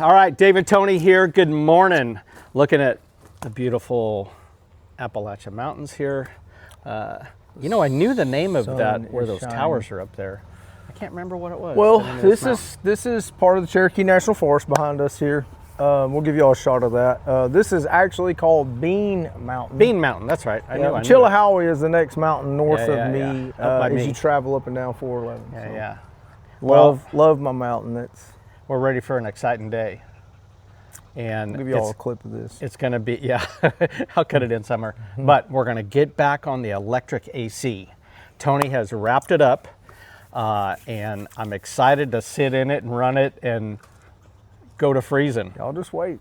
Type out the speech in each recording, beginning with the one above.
All right, David Tony here. Good morning. Looking at the beautiful Appalachian Mountains here. You know, I knew the name of that where those towers are up there. I can't remember what it was. Well, this is part of the Cherokee National Forest behind us here. We'll give you all a shot of that. This is actually called Bean Mountain. Bean Mountain, that's right. I knew Chillicothe is the next mountain north of me as you travel up and down 411. Yeah. Love my mountain. We're ready for an exciting day. And I'll give you all a clip of this. It's going to be, I'll cut it in somewhere. But we're going to get back on the electric AC. Tony has wrapped it up, and I'm excited to sit in it and run it and go to freezing. Y'all just wait.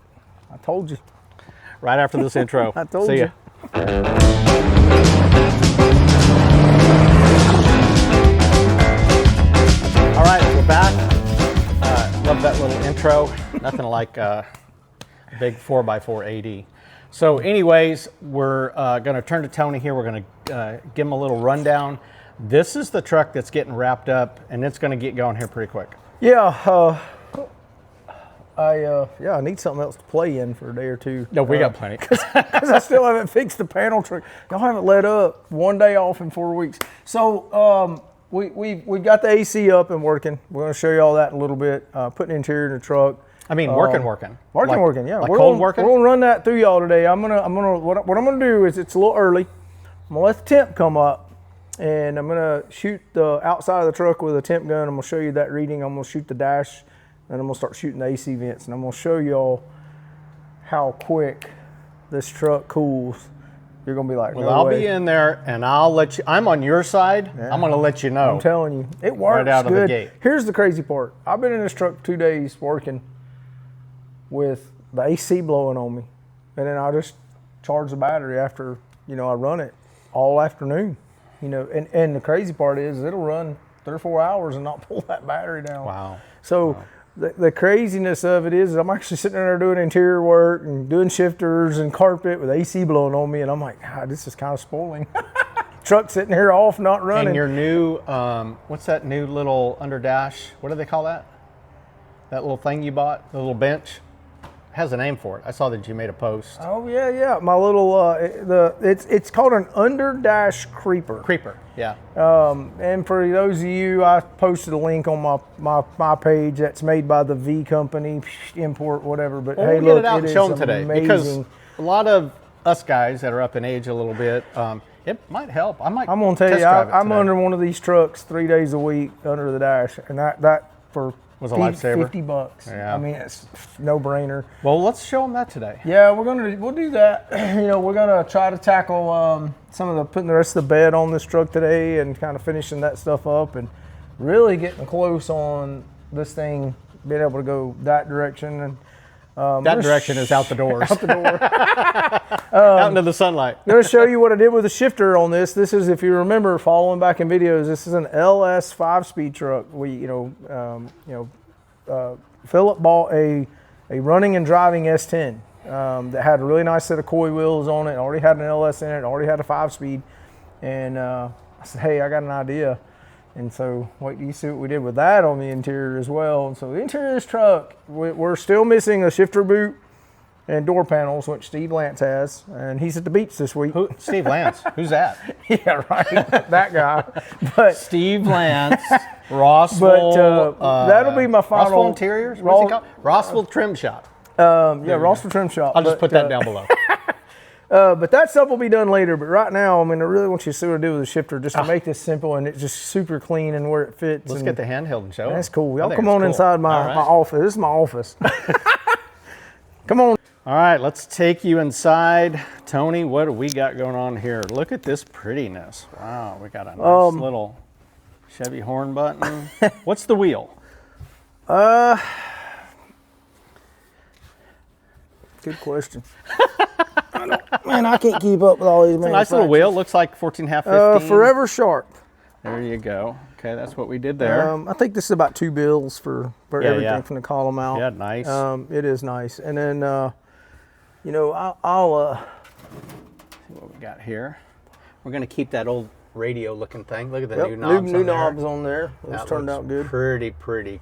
I told you. Right after this intro. I told See you. Ya. All right, we're back. Love that little intro. Nothing like a big 4x4 AD. So anyways, we're going to turn to Tony here. We're going to give him a little rundown. This is the truck that's getting wrapped up, and it's going to get going here pretty quick. Yeah, I need something else to play in for a day or two. No, we got plenty. Because I still haven't fixed the panel truck. Y'all haven't let up. 1 day off in 4 weeks. So we got the AC up and working. We're going to show you all that in a little bit. Putting interior in the truck. I mean, working. Working. Yeah, like we're cold gonna, working. We're gonna run that through y'all today. What I'm gonna do is, it's a little early. I'm gonna let the temp come up, and I'm gonna shoot the outside of the truck with a temp gun. I'm gonna show you that reading. I'm gonna shoot the dash, and I'm gonna start shooting the AC vents, and I'm gonna show y'all how quick this truck cools. You're gonna be like, well, I'll be in there, and I'll let you. I'm on your side. Yeah. I'm gonna let you know. I'm telling you, it works right out good. of the gate. Here's the crazy part. I've been in this truck 2 days working with the AC blowing on me, and then I just charge the battery after I run it all afternoon. And the crazy part is it'll run 3 or 4 hours and not pull that battery down. Wow. So the craziness of it is I'm actually sitting there doing interior work and doing shifters and carpet with AC blowing on me, and I'm like, God, this is kind of spoiling. Truck sitting here off, not running. And your new, what's that new little under dash? What do they call that? That little thing you bought, the little bench? Has a name for it. I saw that you made a post. Oh yeah. My little it's called an under dash creeper. Creeper, yeah. And for those of you, I posted a link on my page that's made by the V company, import whatever. But hey, we'll look, get it out and show them today, amazing. because a lot of us guys that are up in age a little bit, it might help. I'm gonna tell you, I'm under one of these trucks 3 days a week under the dash, and that for was a lifesaver. $50. Yeah. I mean, it's no brainer. Well, let's show them that today. Yeah, we'll do that. We're gonna try to tackle putting the rest of the bed on this truck today, and kind of finishing that stuff up, and really getting close on this thing being able to go that direction. And that direction is out the doors. Out the door. Out into the sunlight. I'm going to show you what I did with the shifter on this. This is, if you remember following back in videos, this is an LS 5-speed truck. Philip bought a running and driving S10 that had a really nice set of coy wheels on it. Already had an LS in it. Already had a 5-speed. And I said, hey, I got an idea. And so, wait till you see what we did with that on the interior as well. And so the interior of this truck, we're still missing a shifter boot and door panels, which Steve Lance has. And he's at the beach this week. Steve Lance? Who's that? Yeah, right. That guy. But Steve Lance, Rossville. But that'll be my final. Rossville Interiors? What's he called? Rossville Trim Shop. Rossville Trim Shop. I'll just put that down below. But that stuff will be done later. But right now, I really want you to see what I do with the shifter, just to make this simple and it's just super clean and where it fits. Let's get the handheld and show. That's cool. Y'all come on inside my office. This is my office. Come on. All right, let's take you inside. Tony, what do we got going on here? Look at this prettiness. Wow, we got a nice little Chevy horn button. What's the wheel? Good question. I can't keep up with all these. It's a nice little wheel. Looks like 14.5, 15. Forever Sharp. There you go. Okay, that's what we did there. I think this is about 2 bills for everything from the column out. Yeah, nice. It is nice. And then, I'll see what we got here. We're going to keep that old radio looking thing. Look at the new knobs knobs on there. Those turned out good. Pretty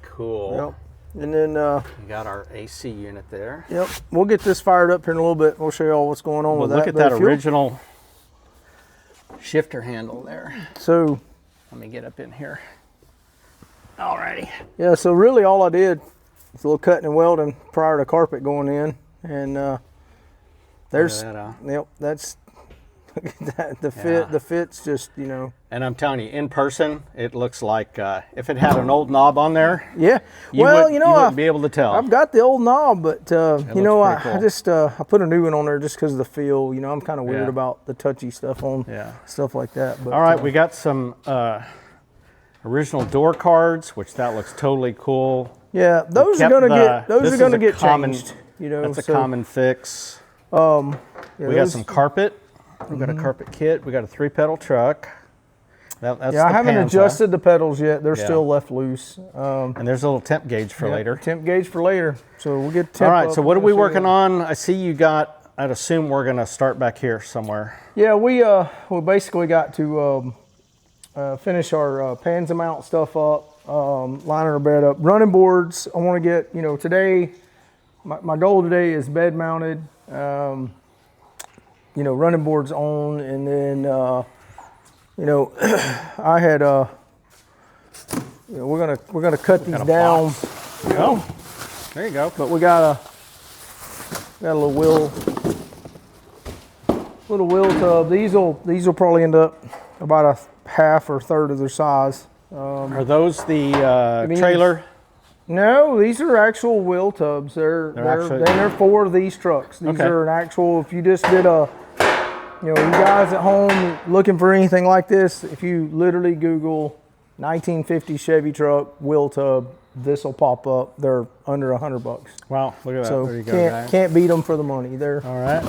cool. And then, We got our AC unit there. yep, we'll get this fired up here in a little bit. We'll show you all what's going on with that. Look at But that if you'll- original shifter handle there. So, Let me get up in here. Alrighty. yeah, so really all I did was a little cutting and welding prior to carpet going in. And there's, yep, that's, the fit, Yeah. the fit's just, you know. And I'm telling you, in person, it looks like if it had an old knob on there, Yeah, you well, would, you know, wouldn't be able to tell. I've got the old knob, but you know, looks pretty I cool. just I put a new one on there just because of the feel. You know, I'm kind of weird Yeah. about the touchy stuff on Yeah. stuff like that. But All right, we got some original door cards, which that looks totally cool. yeah, those are kept gonna the- get this those are is gonna a get common- changed. You know, That's a so, common fix. yeah, We got those- some carpet. We got a carpet kit. We got a 3-pedal truck. That's Yeah, I the haven't Panther. adjusted the pedals yet. They're Yeah. still left loose. And there's a little temp gauge for Yeah, later. Temp gauge for later. So we'll get temp. All right, up so and what are I'll we show you working that. on? I see you got, I'd assume we're gonna start back here somewhere. Yeah, we basically got to finish our pans and mount stuff up, lining our bed up, running boards. I want to get, you know, today. My goal today is bed mounted. You know, running boards on, and then you know, I had you know, we're gonna cut these got a down, box. Oh, there you go. but we got a little wheel tub. These will probably end up about a half or third of their size. Are those the means- trailer? No, these are actual wheel tubs. They're actually- they're for these trucks. These Okay. are an actual. If you just did you guys at home looking for anything like this, if you literally Google 1950 Chevy truck wheel tub, this will pop up. They're under $100. Wow, look at that. So There you go, can't guys. can't beat them for the money. They're All right,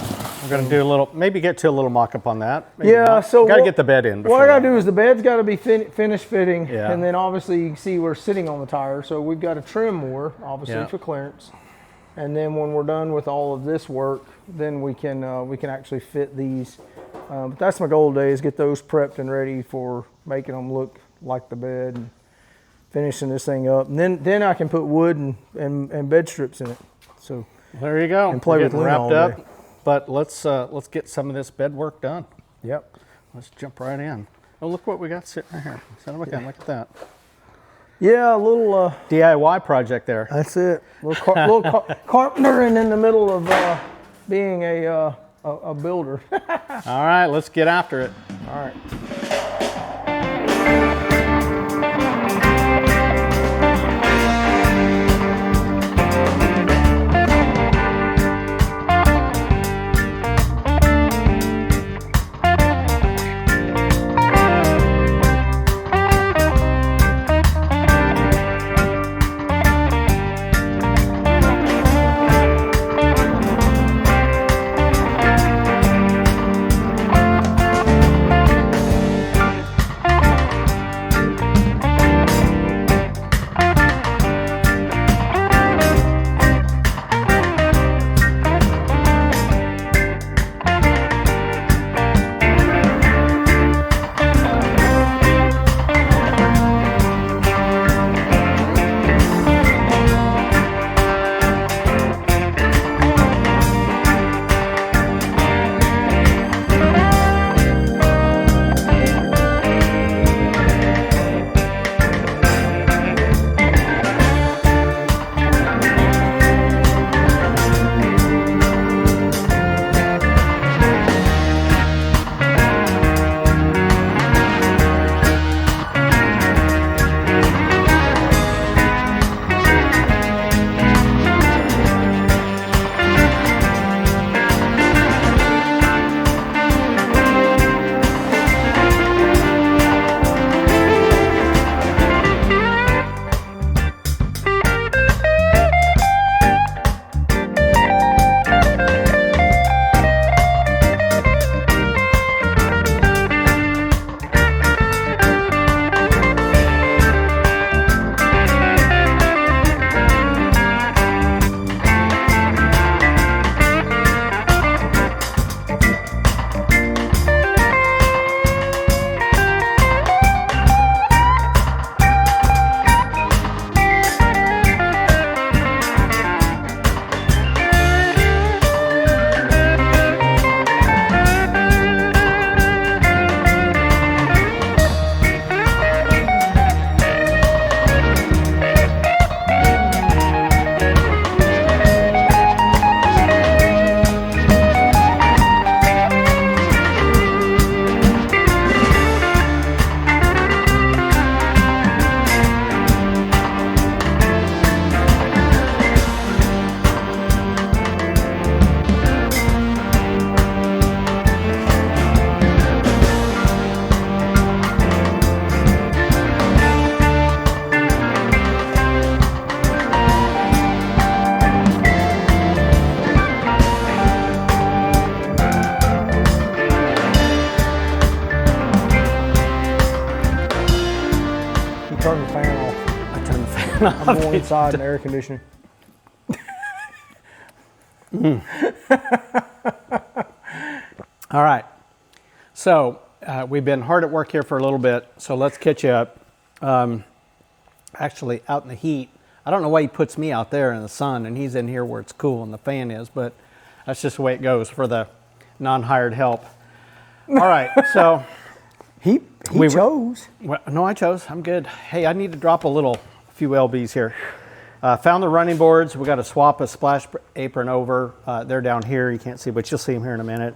we're gonna do a little, maybe get to a little mock-up on that. Maybe yeah. not. So gotta what- get the bed in. What I before gotta that. do is the bed's got to be finished fitting, Yeah. and then obviously you can see we're sitting on the tire, so we've got to trim more, obviously Yeah. for clearance. And then when we're done with all of this work, then we can actually fit these. But that's my goal today, is get those prepped and ready for making them look like the bed and finishing this thing up. And then I can put wood and bed strips in it. So There you go. And play We're with getting Luna wrapped all up. day. But let's get some of this bed work done. yep. Let's jump right in. Oh, look what we got sitting right here. So look at that. Yeah, a little. DIY project there. That's it. Little carpentering in the middle of being a builder. All right, let's get after it. All right. I'm going inside in the air conditioning. All right. So we've been hard at work here for a little bit, so let's catch you up. Actually, out in the heat. I don't know why he puts me out there in the sun and he's in here where it's cool and the fan is, but that's just the way it goes for the non-hired help. All right, so He chose. well, no, I chose. I'm good. Hey, I need to drop a few lbs here. Found the running boards. We got to swap a splash apron over. They're down here. You can't see, but you'll see them here in a minute.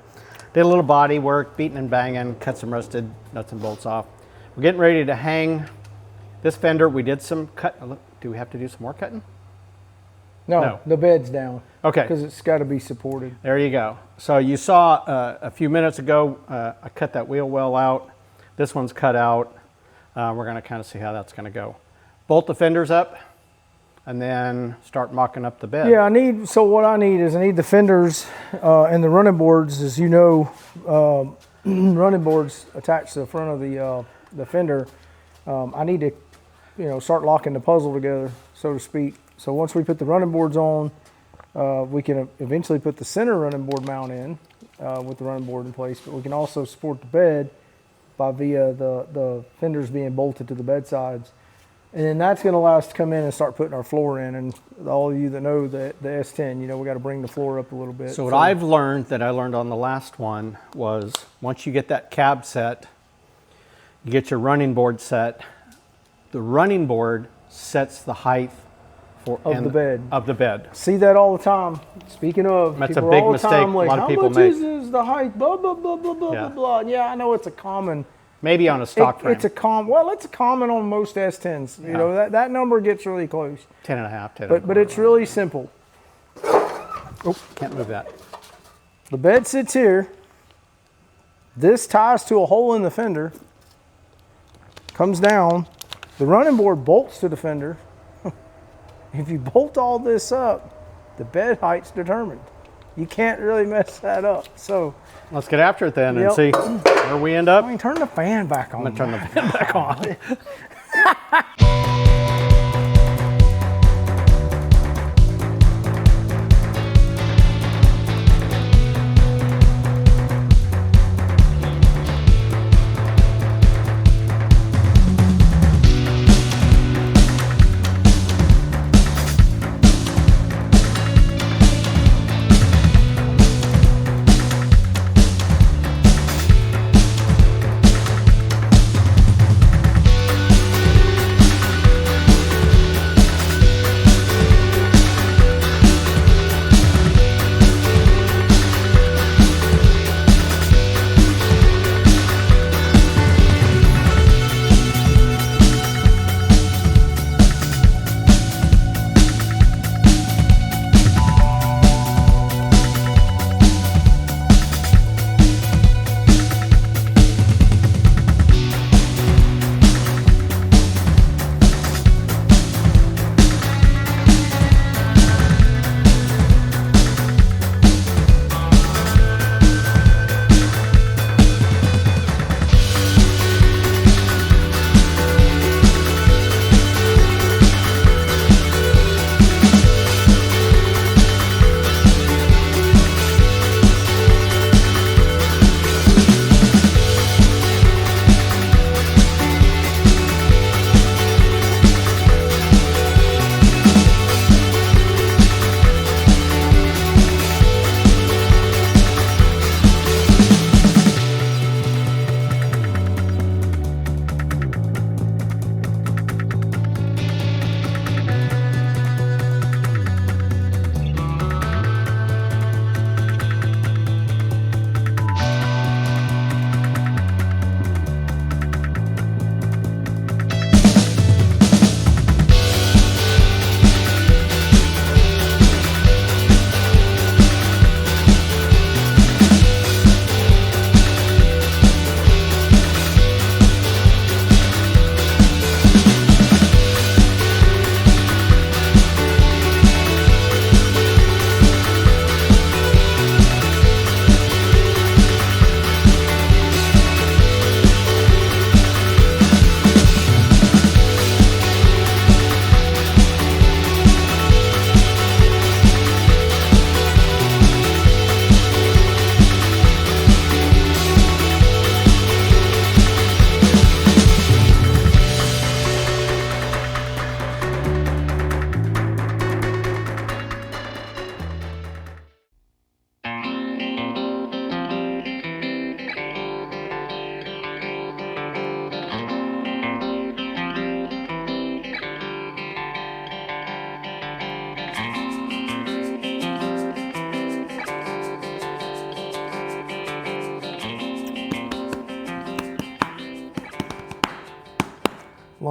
Did a little body work, beating and banging, cut some rusted nuts and bolts off. We're getting ready to hang this fender. We did some cut. Do we have to do some more cutting? No, the bed's down. Okay. Because it's got to be supported. There you go. So you saw a few minutes ago, I cut that wheel well out. This one's cut out. We're going to kind of see how that's going to go. Bolt the fenders up and then start mocking up the bed. Yeah, what I need is the fenders and the running boards. As you know, running boards attached to the front of the fender. I need to, start locking the puzzle together, so to speak. So once we put the running boards on, we can eventually put the center running board mount in with the running board in place. But we can also support the bed via the fenders being bolted to the bed sides. And then that's going to allow us to come in and start putting our floor in. And all of you that know the S10, we got to bring the floor up a little bit. So what I've learned that I learned on the last one was once you get that cab set, you get your running board set, the running board sets the height of the bed. See that all the time. Speaking of, that's a big mistake a lot of people make. How much is the height? Blah, blah, blah, blah, blah, blah. Yeah, I know it's a common. Maybe on a stock frame. It's a common on most S10s. That number gets really close. 10 and a half, 10 But it's really simple. Oh, can't move that. The bed sits here. This ties to a hole in the fender. Comes down. The running board bolts to the fender. If you bolt all this up, the bed height's determined. You can't really mess that up. So let's get after it then and see where we end up. Turn the fan back on. I'm going to turn the fan back on.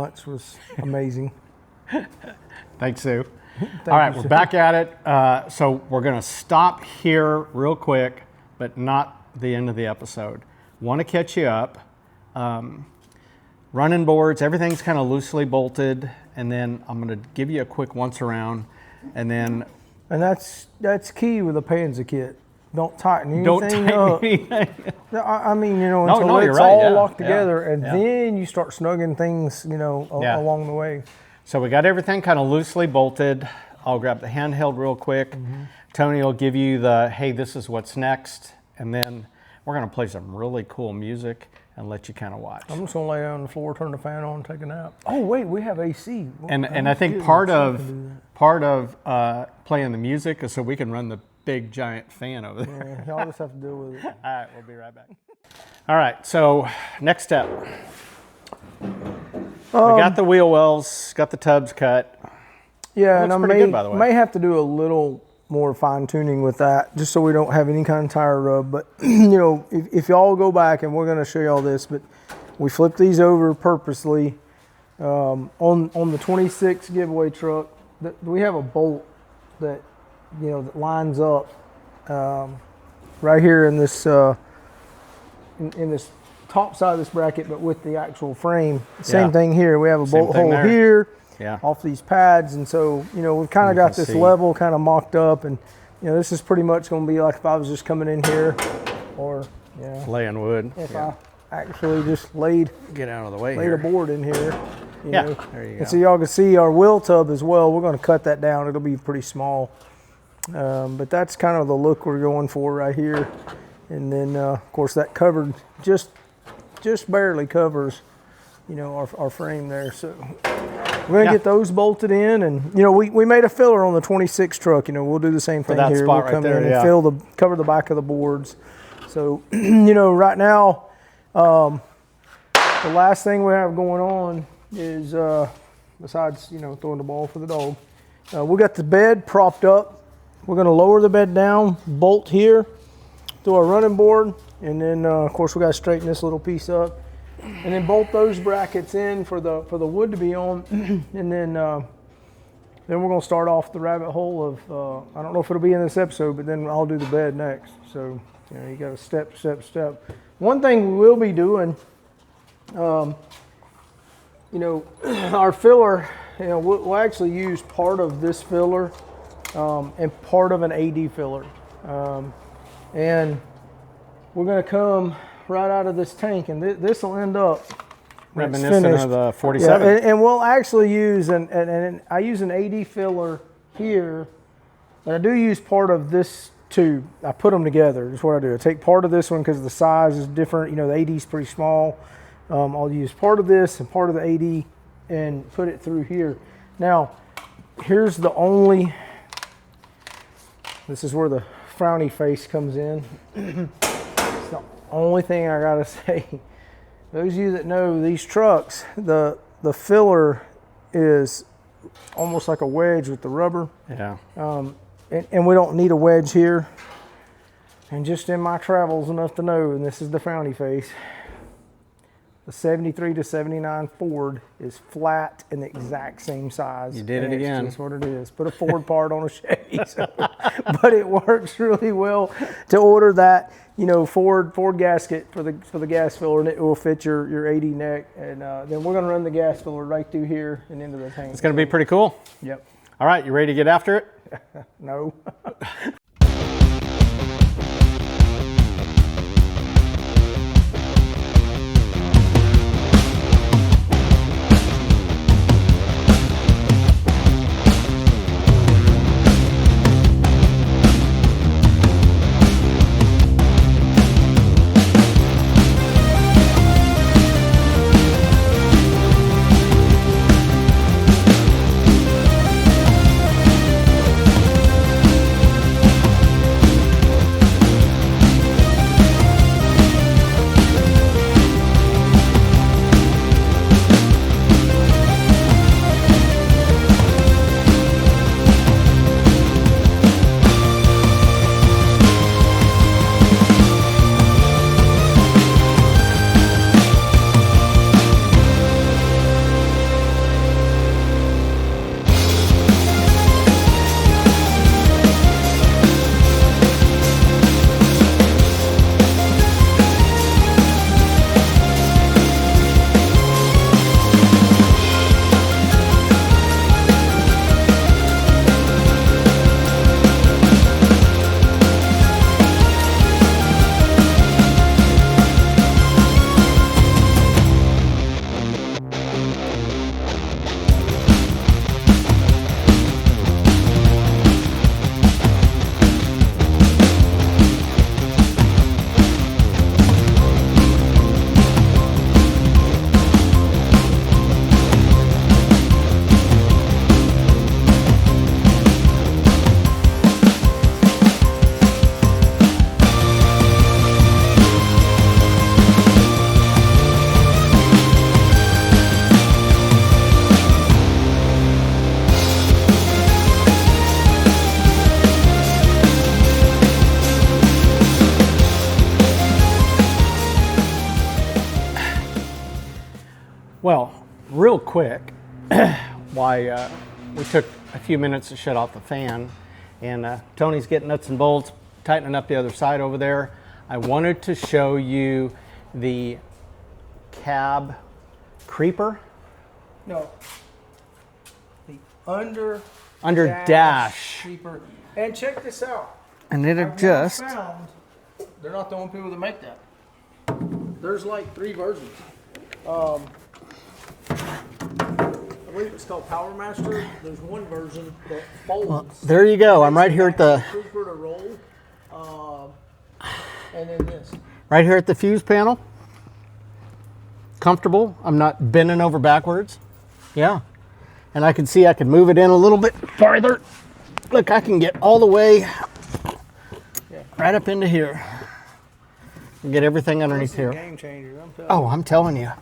once was amazing. Thanks, Sue. All right, we're back at it. So we're going to stop here real quick, but not the end of the episode. Want to catch you up. Running boards, everything's kind of loosely bolted, and then I'm going to give you a quick once around, and then... And that's key with a Panzer kit. Don't tighten anything up. I mean, until it's all locked together, and then you start snugging things, along the way. So we got everything kind of loosely bolted. I'll grab the handheld real quick. Tony will give you the, hey, this is what's next, and then we're going to play some really cool music and let you kind of watch. I'm just going to lay down on the floor, turn the fan on, take a nap. Oh, wait, we have AC. And I think part of playing the music is so we can run the big giant fan over there. Yeah, y'all just have to deal with it. All right, we'll be right back. All right, so next step. We got the wheel wells, got the tubs cut. Yeah, and I good, by the way. may have to do a little more fine tuning with that, just so we don't have any kind of tire rub. But if y'all go back, and we're going to show y'all this, but we flipped these over purposely on the 26 giveaway truck. We have a bolt that that lines up right here in this in this top side of this bracket, but with the actual frame. Same thing here. We have a bolt hole here. Yeah. Off these pads, and so we've kind of got this level kind of mocked up, and this is pretty much going to be like if I was just coming in here, or laying wood. If I actually just laid out of the way a board in here. There you go. And so y'all can see our wheel tub as well. We're going to cut that down. It'll be pretty small, but that's kind of the look we're going for right here. And then of course that covered just barely covers our frame there. So we're gonna get those bolted in, and we made a filler on the 26 truck. We'll do the same thing here. We'll come in and cover the back of the boards. So right now, the last thing we have going on is besides throwing the ball for the dog, we got the bed propped up. We're gonna lower the bed down, bolt here to our running board, and then of course we got to straighten this little piece up, and then bolt those brackets in for the wood to be on, and then we're going to start off the rabbit hole of I don't know if it'll be in this episode, but then I'll do the bed next. So you got to step. One thing we will be doing, our filler, we'll actually use part of this filler and part of an AD filler, and we're going to come right out of this tank, and this will end up reminiscent of the 47. Yeah, and we'll actually use and I use an AD filler here, but I do use part of this tube. I put them together. That's what I do. I take part of this one because the size is different. The AD is pretty small. I'll use part of this and part of the AD and put it through here. Now, here's the only. This is where the frowny face comes in. It's the only thing I gotta say. Those of you that know these trucks, the filler is almost like a wedge with the rubber. Yeah. And we don't need a wedge here. And just in my travels enough to know, and this is the frowny face, the 73 to 79 Ford is flat and the exact same size. You did it again. That's what it is. Put a Ford part on a Chevy. So, but it works really well to order that, Ford gasket for the gas filler, and it will fit your 80 neck. And then we're going to run the gas filler right through here and into the tank. It's going to be pretty cool. Yep. All right, you ready to get after it? No. quick why we took a few minutes to shut off the fan. And Tony's getting nuts and bolts, tightening up the other side over there. I wanted to show you the cab creeper. No. The under dash creeper. And check this out. And it adjusts. Found, they're not the only people that make that. There's like 3 versions. I believe it's called Power Master. There's one version that folds. Well, there you go. I'm right here at the creeper to roll. And then this. Right here at the fuse panel. Comfortable. I'm not bending over backwards. Yeah. And I can see I can move it in a little bit farther. Look, I can get all the way right up into here. And get everything underneath here. Game changer, I'm telling Oh, I'm telling you. you.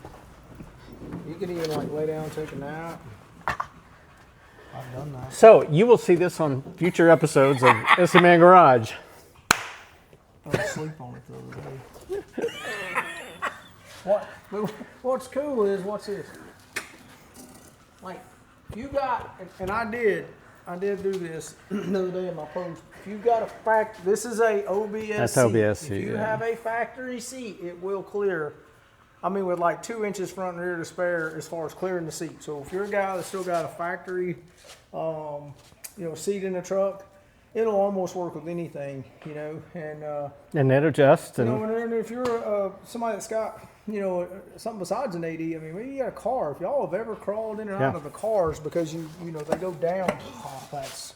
You can even like lay down, take a nap. I've done that. So you will see this on future episodes of S.A. Garage. I was asleep on it the other day. What's cool is, what's this? Like, you got, and I did do this the other day in my post. If you got a this is a OBS That's seat. OBS seat, If you yeah. have a factory seat, it will clear. I mean, with like 2 inches front and rear to spare as far as clearing the seat. So if you're a guy that's still got a factory, seat in the truck, it'll almost work with anything, And it adjusts. And and if you're somebody that's got, something besides an AD, I mean, when you got a car, if y'all have ever crawled in and out of the cars because they go down, that's,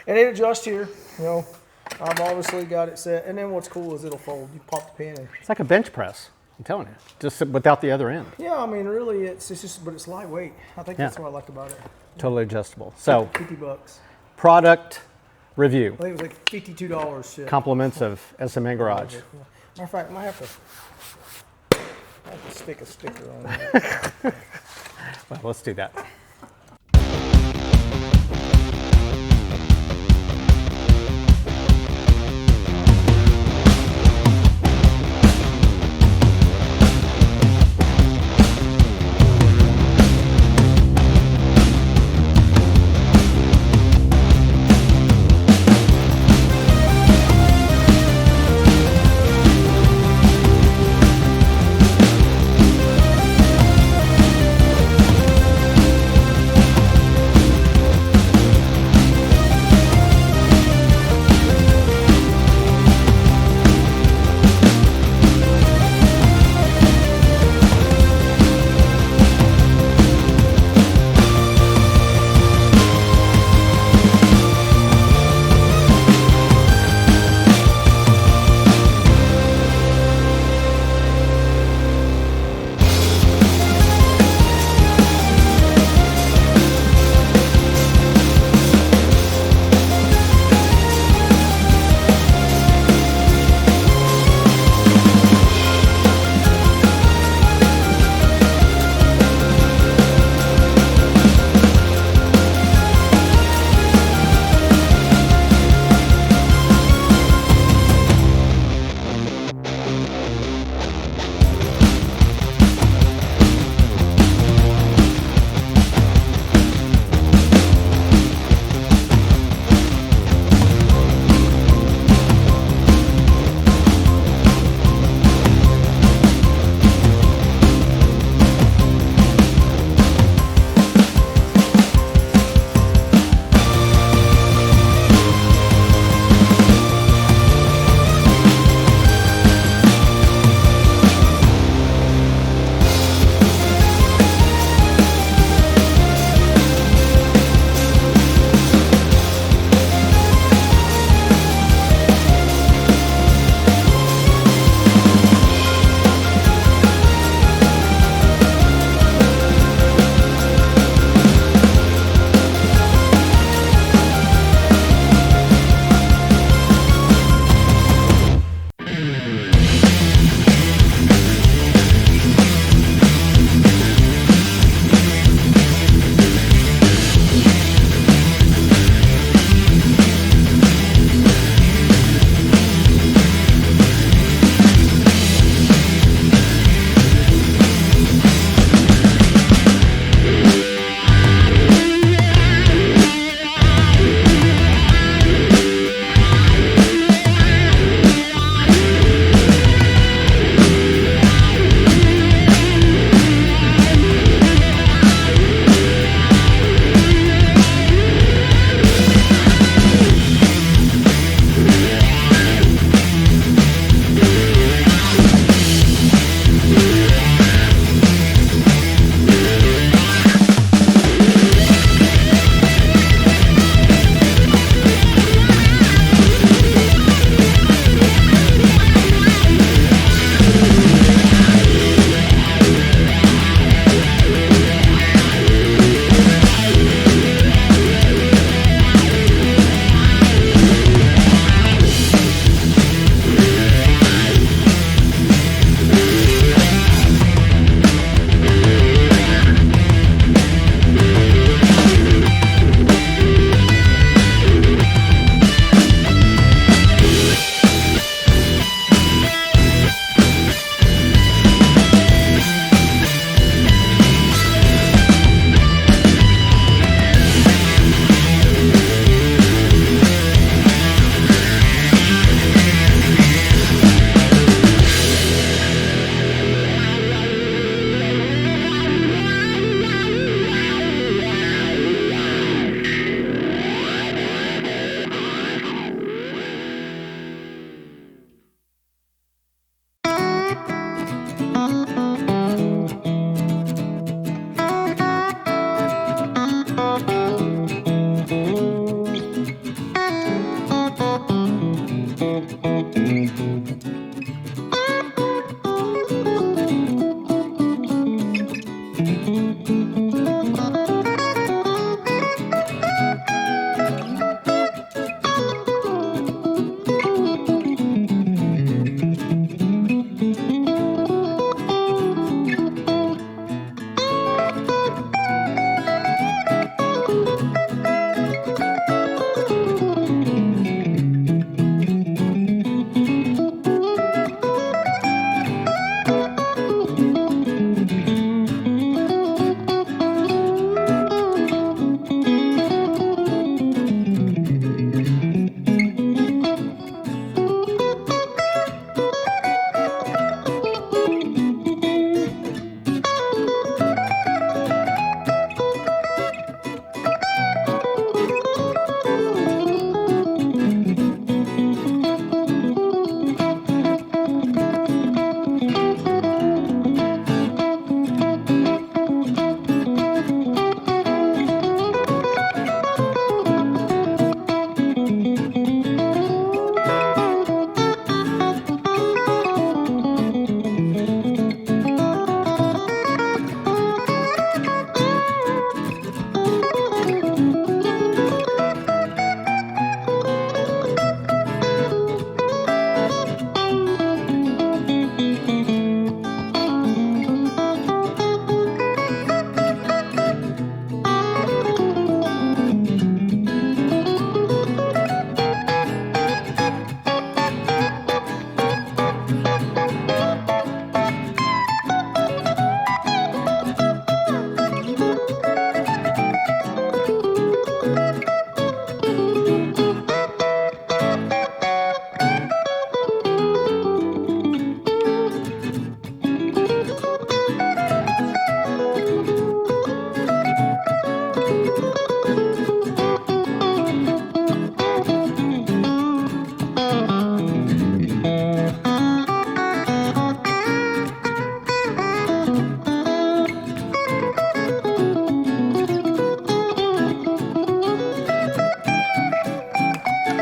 and it adjusts here, I've obviously got it set. And then what's cool is it'll fold. You pop the pin in. it's like a bench press. I'm telling you. Just without the other end. Yeah, I mean, really, it's just, but it's lightweight. I think that's what I like about it. Totally adjustable. So, $50. product review. I think it was like $52 shit. Compliments of SMA Garage. Matter of fact, I might have to stick a sticker on it. Well, let's do that.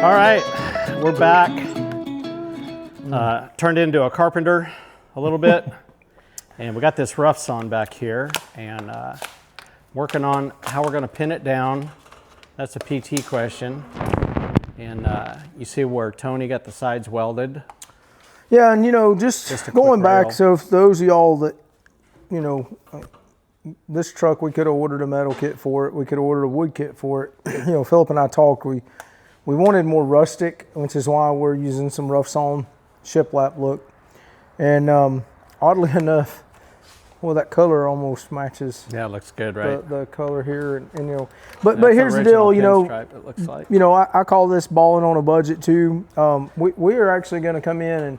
All right, we're back. Turned into a carpenter a little bit, and we got this rough sawn back here, and working on how we're going to pin it down. That's a PT question. And you see where Tony got the sides welded. Yeah, and you know, just going back, so for those of y'all that, you know, this truck, we could have ordered a metal kit for it. We could have ordered a wood kit for it. You know, Philip and I talked. We wanted more rustic, which is why we're using some rough sawn shiplap look. And oddly enough, well, that color almost matches. Yeah, it looks good, right? The color here, and you know, but here's the deal, you know. It looks like. You know, I call this balling on a budget too. We are actually going to come in and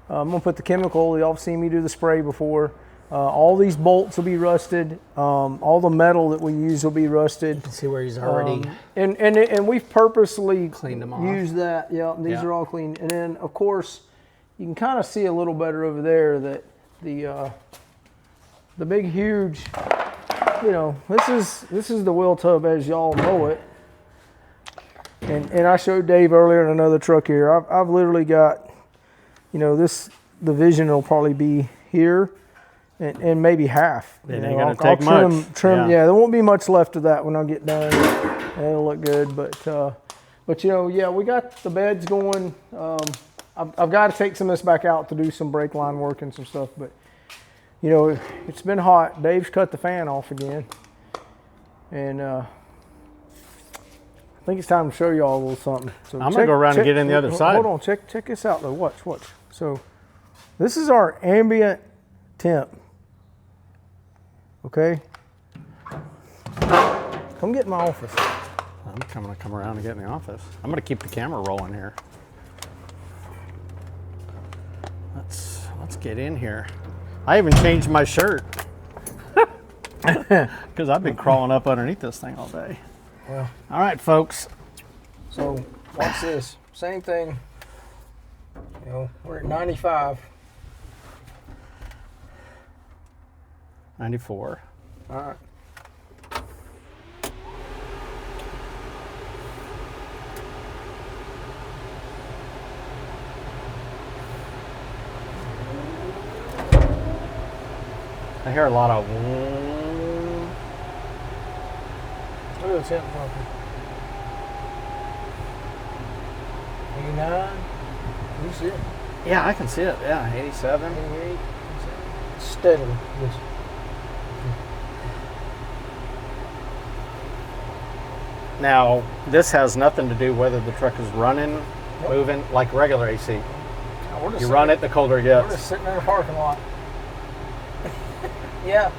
I'm going to put the chemical. Y'all have seen me do the spray before. All these bolts will be rusted. All the metal that we use will be rusted. You can see where he's already and we've purposely cleaned them off. Used that. Yeah, these are all clean. And then of course, you can kind of see a little better over there that the big huge, you know, this is the wheel tub as y'all know it. And I showed Dave earlier in another truck here. I've literally got, you know, the vision will probably be here. And maybe half. It ain't gonna take much. Trim. Yeah, there won't be much left of that when I get done. It'll look good, but you know, yeah, we got the beds going. I've got to take some of this back out to do some brake line work and some stuff. But you know, it's been hot. Dave's cut the fan off again, and I think it's time to show you all a little something. So I'm gonna go around and get in the other side. Hold on, check this out though. Watch. So this is our ambient temp. Okay. Come get in my office. I'm gonna come around and get in the office. I'm gonna keep the camera rolling here. Let's get in here. I even changed my shirt because I've been crawling up underneath this thing all day. Well, all right, folks. So watch this. Same thing. You know, we're at 95. 94. All right. I hear a lot of. Look at the temp bumper. 89. You see it? Yeah, I can see it. Yeah, 87. 88. Steadily. Yes. Now, this has nothing to do whether the truck is running, Nope. moving, like regular AC. Now, You run it, the colder it We're gets. just sitting in a parking lot. Yeah.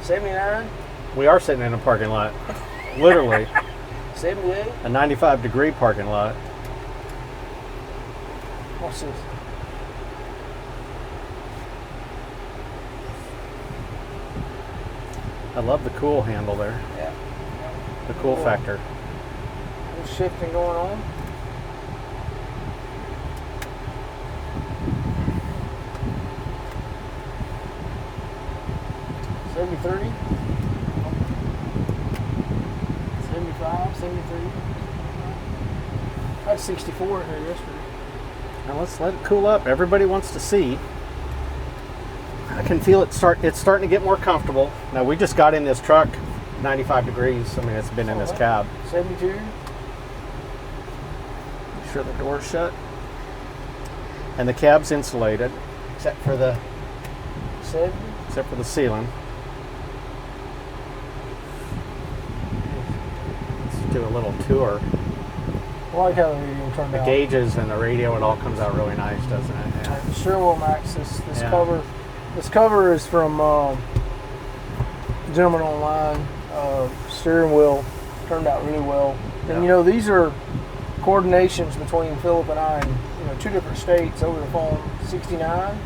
79. We are sitting in a parking lot. Literally. 78. A 95-degree parking lot. What's this? I love the cool handle there. Yeah. The cool factor. There's shifting going on. Maybe 30. 75, 73. I had 64 in here yesterday. Now let's let it cool up. Everybody wants to see. I can feel it it's starting to get more comfortable. Now we just got in this truck 95 degrees. I mean, it's been in this cab. 72. Make sure the door's shut. And the cab's insulated, except for the 70. ceiling. Let's do a little tour. I like how the radio turned The out. gauges and the radio, it all comes out really nice, doesn't it? Yeah. Sure will, Max. This Yeah. cover. This cover is from a gentleman online. Steering wheel turned out really well. And Yeah. you know, these are coordinations between Philip and I in two different states over the phone. 69.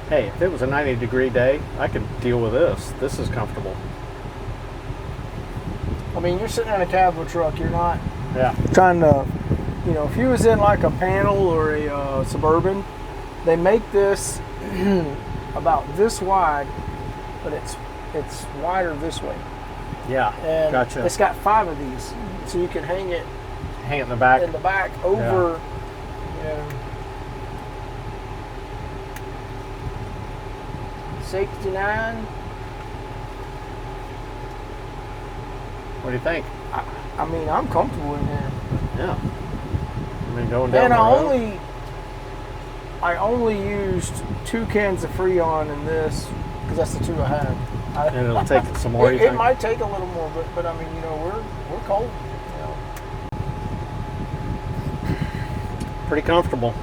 Hey, if it was a 90-degree day, I could deal with this. This is comfortable. I mean, you're sitting in a cab of a truck. You're not Yeah. trying to, if you was in like a panel or a Suburban, they make this about this wide, but it's wider this way. Yeah. And Gotcha. it's got 5 of these, so you can hang it Hang it in the back. in the back over, 69. What do you think? I mean, I'm comfortable in here. Yeah. I mean, going down And the road. I only used 2 cans of Freon in this because that's the 2 I had. And it'll take some more, you It think? might take a little more, but I mean, we're cold. Pretty comfortable.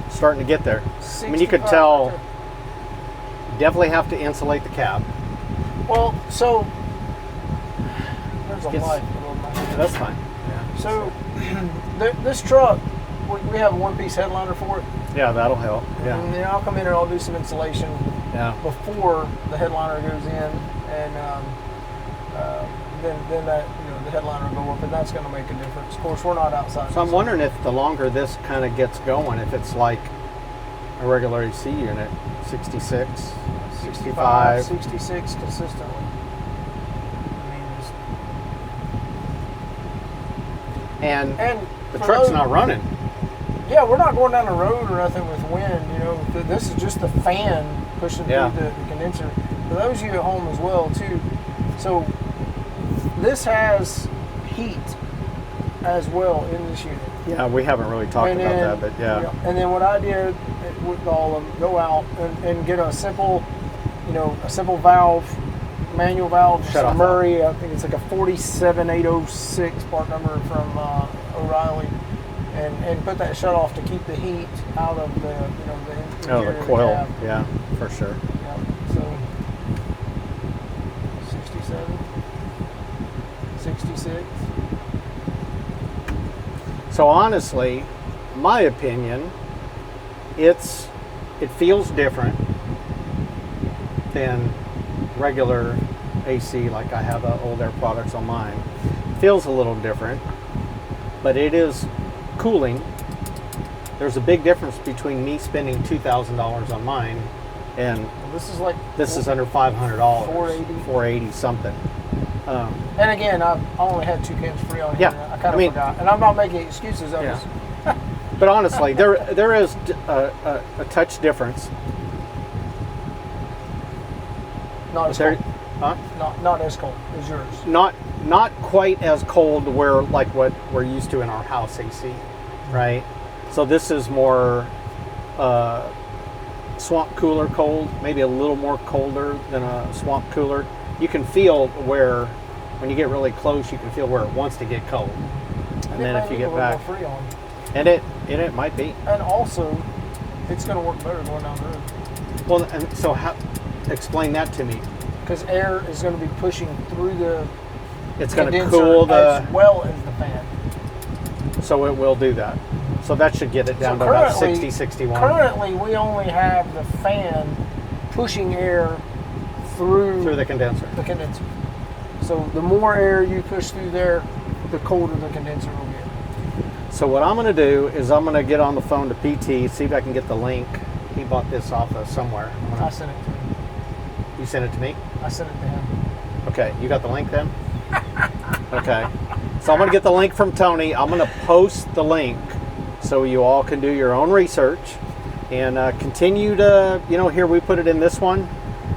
Starting to get there. I mean, you could 65 tell. right there. Definitely have to insulate the cab. Well, so there's a Gets- light. That's fine. Yeah. So this truck, we have a one-piece headliner for it. Yeah, that'll help. Yeah. And then I'll come in and I'll do some insulation Yeah. before the headliner goes in, and then that the headliner will go up, and that's going to make a difference. Of course, we're not outside. So I'm wondering if the longer this kind of gets going, if it's like a regular AC unit, 66, 65. 66 consistently. I mean, And the for truck's those- not running. Yeah, we're not going down the road or nothing with wind. This is just the fan pushing Yeah. through the condenser. For those of you at home as well, too. So this has heat as well in this unit. Yeah, we haven't really talked And about then, that, but yeah. And then what I did with all of them, go out and get a simple valve, manual valve, Shut off Murray. I think it's like a 47806 part number from O'Reilly, and put that shut off to keep the heat out of the Oh, interior the of coil. cab. Yeah, for sure. Yeah, so 67, 66. So honestly, my opinion, it feels different than regular AC, like I have old air products on mine. Feels a little different, but it is cooling. There's a big difference between me spending $2,000 on mine and Well, this is like this is under $500. 480. 480 something. And again, I only had 2 cans free on Yeah, here. I kind I mean- of forgot, and I'm not making excuses. Yeah. But honestly, there is a touch difference. Not as There- cold. huh? Not as cold as yours. Not quite as cold where like what we're used to in our house AC, right? So this is more swamp cooler cold, maybe a little more colder than a swamp cooler. You can feel where, when you get really close, you can feel where it wants to get cold. And then if you get back, Freon. and it might be. And also, it's going to work better going down the road. Well, and so explain that to me. Because air is going to be pushing through the It's going to condenser cool as well as the fan. so it will do that. So that should get it down So to about currently- 60, 61. Currently, we only have the fan pushing air through Through the condenser. the condenser. So the more air you push through there, the colder the condenser will get. So what I'm going to do is I'm going to get on the phone to PT, see if I can get the link. He bought this off of somewhere. I sent it to him. You sent it to me? I sent it to him. Okay, you got the link then? Okay. So I'm going to get the link from Tony. I'm going to post the link so you all can do your own research and continue to, here we put it in this one.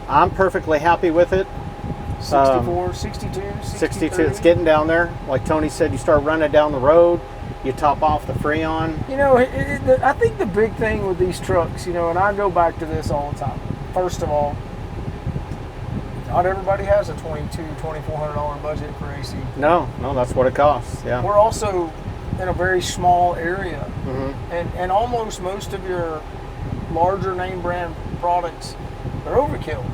I'm perfectly happy with it. 64, 62, 62, it's getting down there. Like Tony said, you start running down the road, you top off the Freon. I think the big thing with these trucks, and I go back to this all the time. First of all, not everybody has a $2,400 budget for AC. No, that's what it costs. Yeah. We're also in a very small area, Mm-hmm. and almost most of your larger name brand products, they're overkill.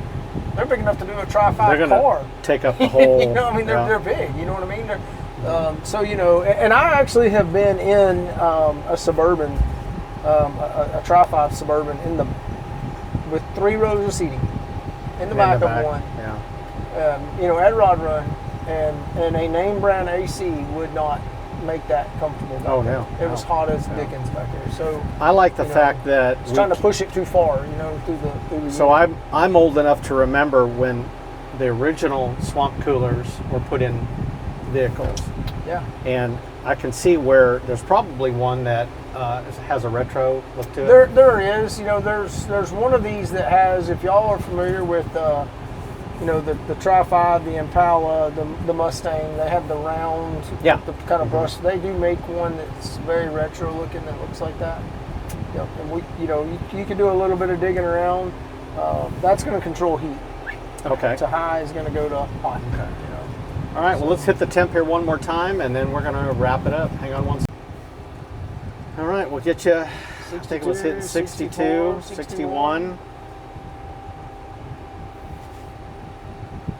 They're big enough to do a They're Tri-5 going car. to take up the whole. They're big. You know what I mean? And I actually have been in a Suburban, a Tri-5 Suburban with 3 rows of seating in the back of one. Yeah. At Rod Run, and a name brand AC would not make that comfortable. Oh, back no. there. It was hot as Dickens back there. So I like the fact that it's trying to push it too far. Through the. So I'm old enough to remember when the original swamp coolers were put in vehicles. Yeah. And I can see where there's probably one that has a retro look to it. There is. There's one of these that has. If y'all are familiar with, the Tri-5, the Impala, the Mustang, they have the round, Yeah. the kind of brush. They do make one that's very retro looking that looks like that. Yep. And you can do a little bit of digging around. That's going to control heat. Okay. To high is going to go to hot. Okay. All right, well, let's hit the temp here one more time, and then we're going to wrap it up. Hang on one second. All right, we'll get you, I think let's hit 62, 61.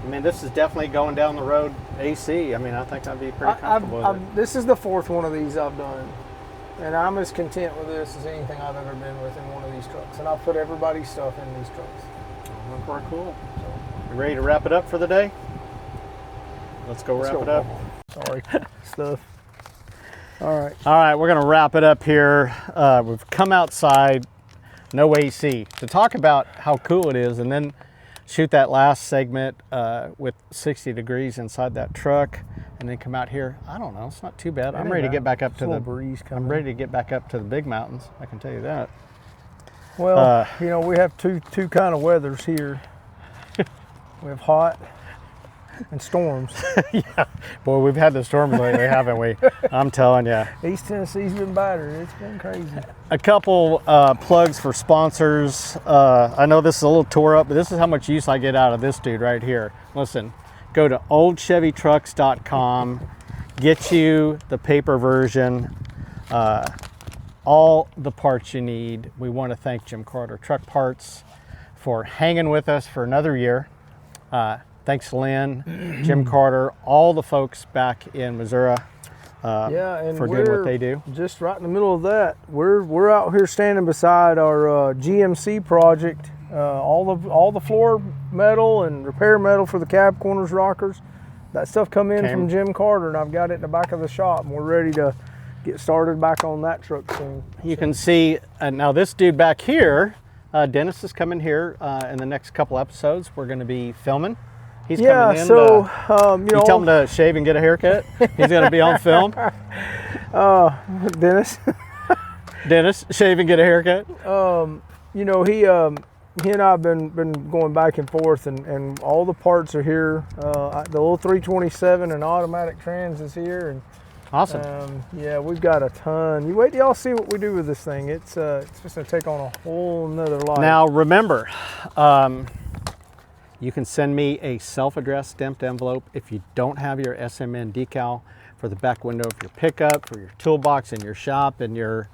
I mean, this is definitely going down the road AC. I mean, I think I'd be pretty comfortable with it. This is the 4th one of these I've done. And I'm as content with this as anything I've ever been with in one of these trucks. And I've put everybody's stuff in these trucks. Oh, very cool. You ready to wrap it up for the day? Let's wrap it up. Sorry, stuff. All right, we're going to wrap it up here. We've come outside, no AC, to talk about how cool it is, and then shoot that last segment with 60 degrees inside that truck, and then come out here. I don't know, it's not too bad. I'm ready to get back up to the breeze coming. I'm ready to get back up to the big mountains. I can tell you that. Well, we have two kind of weathers here. We have hot and storms. Yeah, boy, we've had the storms lately, haven't we? I'm telling you. East Tennessee's been battered. It's been crazy. A couple plugs for sponsors. I know this is a little tore up, but this is how much use I get out of this dude right here. Listen, go to oldchevytrucks.com, get you the paper version, all the parts you need. We want to thank Jim Carter Truck Parts for hanging with us for another year. Thanks, Lynn, Jim Carter, all the folks back in Missouri And for doing what they do. Just right in the middle of that, we're out here standing beside our GMC project. All the floor metal and repair metal for the cab corners, rockers. That stuff come in from Jim Carter, and I've got it in the back of the shop, and we're ready to get started back on that truck soon. You can see now this dude back here. Dennis is coming here in the next couple episodes. We're going to be filming. He's coming in. So you tell him to shave and get a haircut. He's going to be on film. Dennis. Dennis, shave and get a haircut. he and I have been going back and forth, and all the parts are here. The little 327 and automatic trans is here, and Awesome. yeah, we've got a ton. You wait till y'all see what we do with this thing. It's just gonna take on a whole nother life. Now remember, you can send me a self-addressed stamped envelope if you don't have your SMN decal for the back window of your pickup, for your toolbox in your shop, in your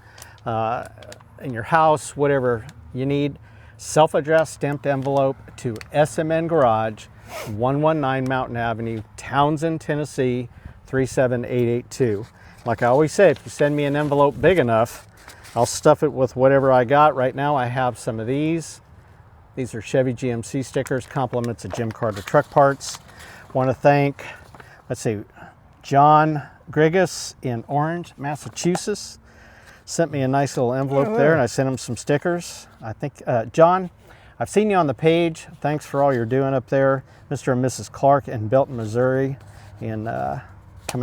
house, whatever you need. Self-addressed stamped envelope to SMN Garage, 119 Mountain Avenue, Townsend, Tennessee, 37882. Like I always say, if you send me an envelope big enough, I'll stuff it with whatever I got. Right now I have some of these. These are Chevy GMC stickers, compliments of Jim Carter Truck Parts. Want to thank, let's see, John Grigas in Orange, Massachusetts. Sent me a nice little envelope there, and I sent him some stickers. I think, John, I've seen you on the page. Thanks for all you're doing up there. Mr. and Mrs. Clark in Belton, Missouri, coming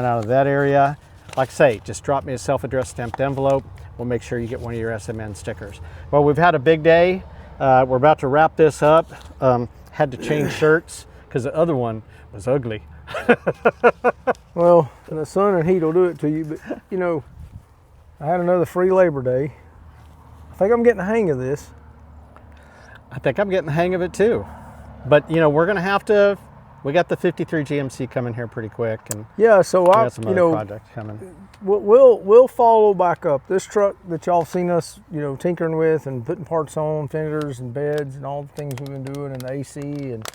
out of that area. Like I say, just drop me a self-addressed stamped envelope. We'll make sure you get one of your SMN stickers. Well, we've had a big day. We're about to wrap this up. Had to change shirts because the other one was ugly. Well, the sun and heat will do it to you, but you know, I had another free Labor Day. I think I'm getting the hang of this. I think I'm getting the hang of it too. But you know, we're gonna have to. We got the 53 GMC coming here pretty quick, and yeah, so we got some other projects coming. We'll follow back up. This truck that y'all seen us, tinkering with and putting parts on, fenders and beds and all the things we've been doing, and the AC, and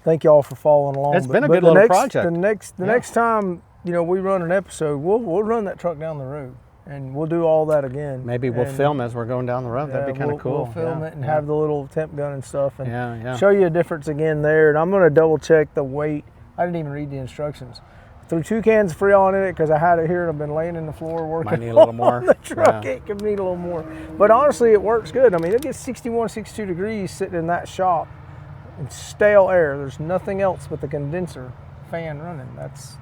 thank y'all for following along. It's been a good little project. The next time we run an episode, we'll run that truck down the road. And we'll do all that again. Maybe we'll film as we're going down the road. That'd be kind of cool. We'll film it and have the little temp gun and stuff, and show you a difference again there. And I'm going to double check the weight. I didn't even read the instructions. Threw 2 cans of Freon in it because I had it here and I've been laying in the floor working. Might need a little more. On the truck. It could need a little more. But honestly, it works good. I mean, it gets 61, 62 degrees sitting in that shop in stale air. There's nothing else but the condenser fan running. That's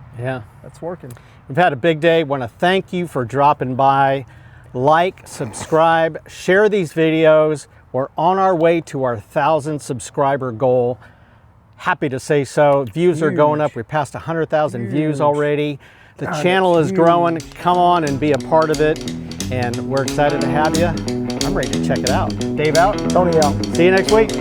working. We've had a big day. Want to thank you for dropping by. Like, subscribe, share these videos. We're on our way to our 1,000 subscriber goal. Happy to say so. Views are going up. We passed 100,000 views already. The channel is growing. Come on and be a part of it. And we're excited to have you. I'm ready to check it out. Dave out. Tony out. See you next week.